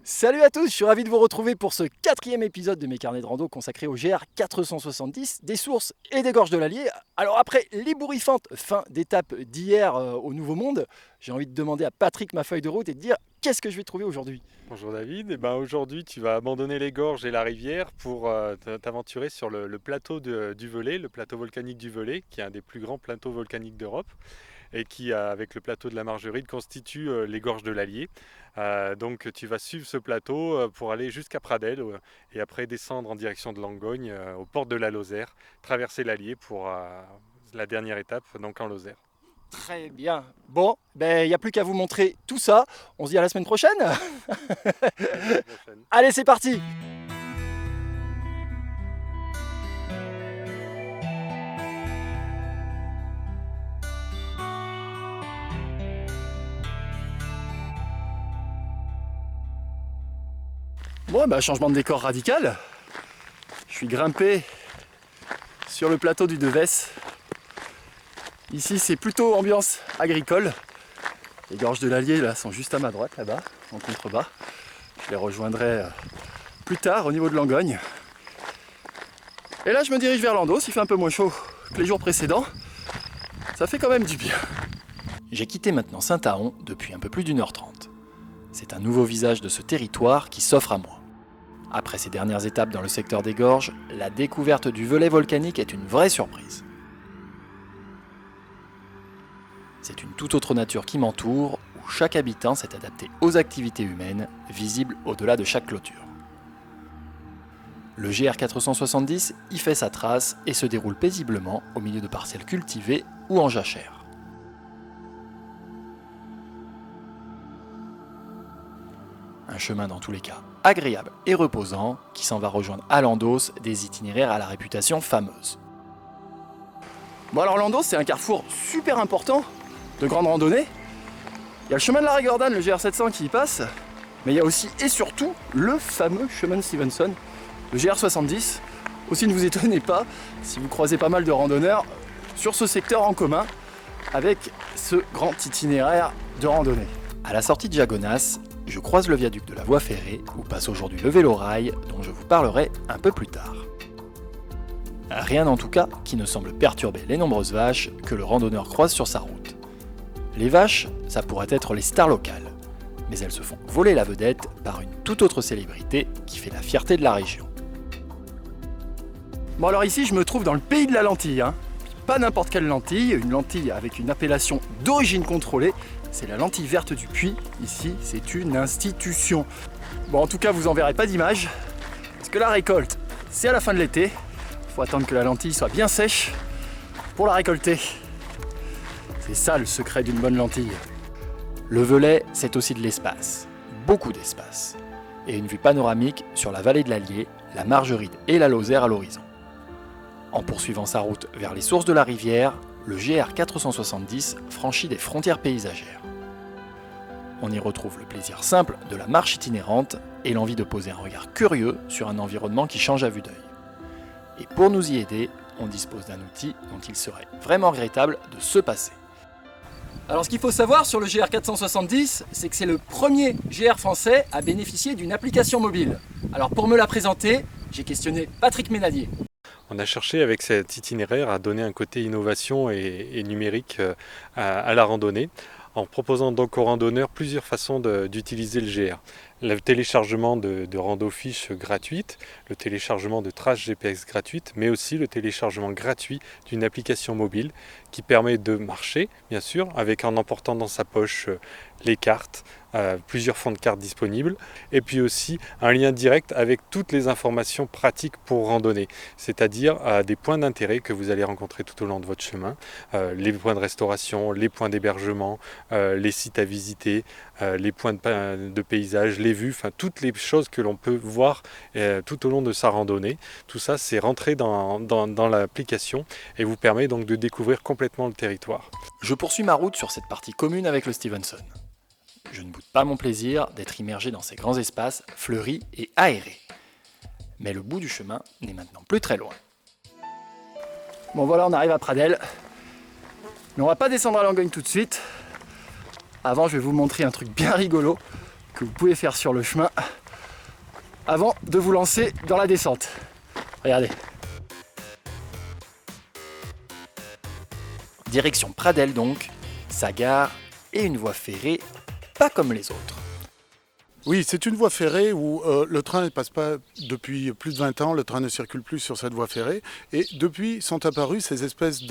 Salut à tous, je suis ravi de vous retrouver pour ce 4e épisode de mes carnets de rando consacré au GR 470, des sources et des gorges de l'Allier. Alors après l'ébouriffante fin d'étape d'hier au Nouveau Monde, j'ai envie de demander à Patrick ma feuille de route et de dire qu'est-ce que je vais trouver aujourd'hui. Bonjour David, aujourd'hui tu vas abandonner les gorges et la rivière pour t'aventurer sur le plateau du Velay, le plateau volcanique du Velay, qui est un des plus grands plateaux volcaniques d'Europe et qui, avec le plateau de la Margeride, constitue les gorges de l'Allier. Donc tu vas suivre ce plateau pour aller jusqu'à Pradelles et après descendre en direction de Langogne, aux portes de la Lozère, traverser l'Allier pour la dernière étape, donc en Lozère. Très bien. Bon, il n'y a plus qu'à vous montrer tout ça. On se dit à la semaine prochaine. À la semaine prochaine. Allez, c'est parti. Bon, changement de décor radical. Je suis grimpé sur le plateau du Devès. Ici, c'est plutôt ambiance agricole. Les gorges de l'Allier là sont juste à ma droite, là-bas, en contrebas. Je les rejoindrai plus tard au niveau de Langogne. Et là, je me dirige vers Landos. Il fait un peu moins chaud que les jours précédents. Ça fait quand même du bien. J'ai quitté maintenant Saint-Aon depuis un peu plus d'1h30. C'est un nouveau visage de ce territoire qui s'offre à moi. Après ces dernières étapes dans le secteur des gorges, la découverte du Velay volcanique est une vraie surprise. C'est une toute autre nature qui m'entoure, où chaque habitant s'est adapté aux activités humaines, visibles au-delà de chaque clôture. Le GR 470 y fait sa trace et se déroule paisiblement au milieu de parcelles cultivées ou en jachère. Un chemin dans tous les cas agréable et reposant qui s'en va rejoindre à Landos des itinéraires à la réputation fameuse. Bon alors Landos c'est un carrefour super important de grande randonnée. Il y a le chemin de la Régordane, le GR700 qui y passe, mais il y a aussi et surtout le fameux chemin de Stevenson, le GR70. Aussi ne vous étonnez pas si vous croisez pas mal de randonneurs sur ce secteur en commun avec ce grand itinéraire de randonnée. À la sortie de Jagonas, je croise le viaduc de la voie ferrée où passe aujourd'hui le vélorail dont je vous parlerai un peu plus tard. Rien en tout cas qui ne semble perturber les nombreuses vaches que le randonneur croise sur sa route. Les vaches, ça pourrait être les stars locales, mais elles se font voler la vedette par une toute autre célébrité qui fait la fierté de la région. Bon alors ici je me trouve dans le pays de la lentille, Pas n'importe quelle lentille, une lentille avec une appellation d'origine contrôlée, c'est la lentille verte du Puy, ici c'est une institution. Bon en tout cas vous en verrez pas d'image, parce que la récolte c'est à la fin de l'été, faut attendre que la lentille soit bien sèche pour la récolter. C'est ça le secret d'une bonne lentille. Le Velay, c'est aussi de l'espace, beaucoup d'espace, et une vue panoramique sur la vallée de l'Allier, la Margeride et la Lozère à l'horizon. En poursuivant sa route vers les sources de la rivière, le GR 470 franchit des frontières paysagères. On y retrouve le plaisir simple de la marche itinérante et l'envie de poser un regard curieux sur un environnement qui change à vue d'œil. Et pour nous y aider, on dispose d'un outil dont il serait vraiment regrettable de se passer. Alors ce qu'il faut savoir sur le GR 470, c'est que c'est le premier GR français à bénéficier d'une application mobile. Alors pour me la présenter, j'ai questionné Patrick Ménadier. On a cherché avec cet itinéraire à donner un côté innovation et numérique à la randonnée, en proposant donc aux randonneurs plusieurs façons d'utiliser le GR. Le téléchargement de rando-fiches gratuites, le téléchargement de traces GPS gratuites, mais aussi le téléchargement gratuit d'une application mobile qui permet de marcher, bien sûr, avec en emportant dans sa poche les cartes, plusieurs fonds de cartes disponibles, et puis aussi un lien direct avec toutes les informations pratiques pour randonner, c'est-à-dire des points d'intérêt que vous allez rencontrer tout au long de votre chemin, les points de restauration, les points d'hébergement, les sites à visiter, les points de paysage, les vues, enfin toutes les choses que l'on peut voir tout au long de sa randonnée. Tout ça, c'est rentré dans l'application et vous permet donc de découvrir complètement le territoire. Je poursuis ma route sur cette partie commune avec le Stevenson. Je ne boude pas mon plaisir d'être immergé dans ces grands espaces fleuris et aérés. Mais le bout du chemin n'est maintenant plus très loin. Bon voilà, on arrive à Pradelles. Mais on va pas descendre à Langogne tout de suite. Avant, je vais vous montrer un truc bien rigolo que vous pouvez faire sur le chemin avant de vous lancer dans la descente. Regardez. Direction Pradelles donc, sa gare et une voie ferrée pas comme les autres. Oui, c'est une voie ferrée où le train ne passe pas depuis plus de 20 ans, le train ne circule plus sur cette voie ferrée. Et depuis sont apparus ces espèces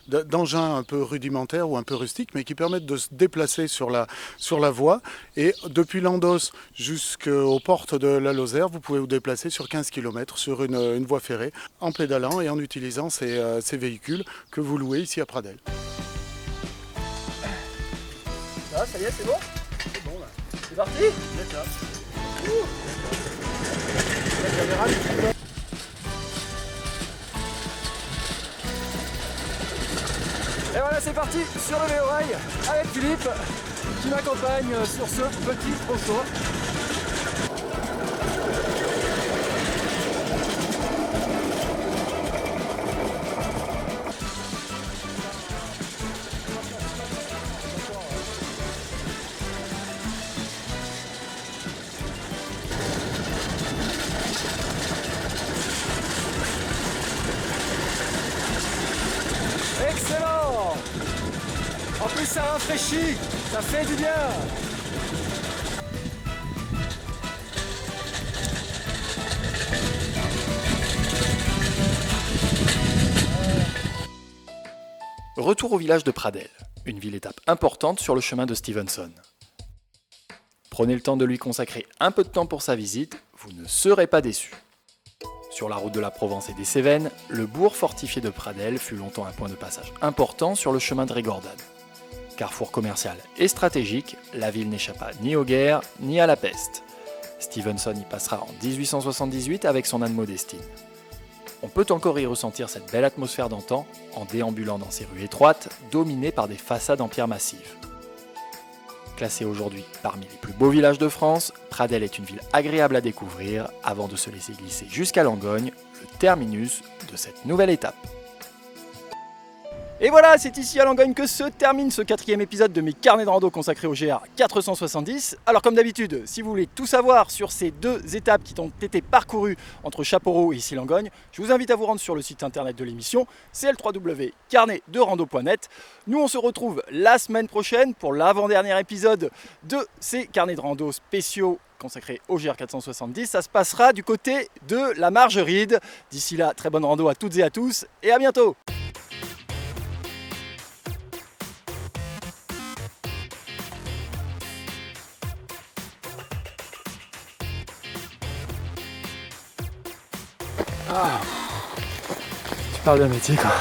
d'engins un peu rudimentaires ou un peu rustiques, mais qui permettent de se déplacer sur la voie. Et depuis Landos jusqu'aux portes de la Lozère, vous pouvez vous déplacer sur 15 km sur une voie ferrée en pédalant et en utilisant ces véhicules que vous louez ici à Pradelles. Ah, ça y est, c'est bon ? C'est bon là. C'est parti ? D'accord. Et voilà, c'est parti sur le vélo-rail avec Philippe qui m'accompagne sur ce petit trousseau. Excellent! En plus ça rafraîchit, ça fait du bien! Retour au village de Pradelles, une ville-étape importante sur le chemin de Stevenson. Prenez le temps de lui consacrer un peu de temps pour sa visite, vous ne serez pas déçus. Sur la route de la Provence et des Cévennes, le bourg fortifié de Pradelles fut longtemps un point de passage important sur le chemin de Régordane. Carrefour commercial et stratégique, la ville n'échappa ni aux guerres ni à la peste. Stevenson y passera en 1878 avec son âne Modestine. On peut encore y ressentir cette belle atmosphère d'antan en déambulant dans ces rues étroites dominées par des façades en pierre massive. Classée aujourd'hui parmi les plus beaux villages de France, Pradelles est une ville agréable à découvrir avant de se laisser glisser jusqu'à Langogne, le terminus de cette nouvelle étape. Et voilà, c'est ici à Langogne que se termine ce 4e épisode de mes carnets de rando consacrés au GR 470. Alors comme d'habitude, si vous voulez tout savoir sur ces 2 étapes qui ont été parcourues entre Chapeauroux et ici Langogne, je vous invite à vous rendre sur le site internet de l'émission, c'est le www.carnetsderando.net. Nous on se retrouve la semaine prochaine pour l'avant-dernier épisode de ces carnets de rando spéciaux consacré au GR 470. Ça se passera du côté de la Margeride. D'ici là, très bonne rando à toutes et à tous et à bientôt. Tu parles d'un métier quoi.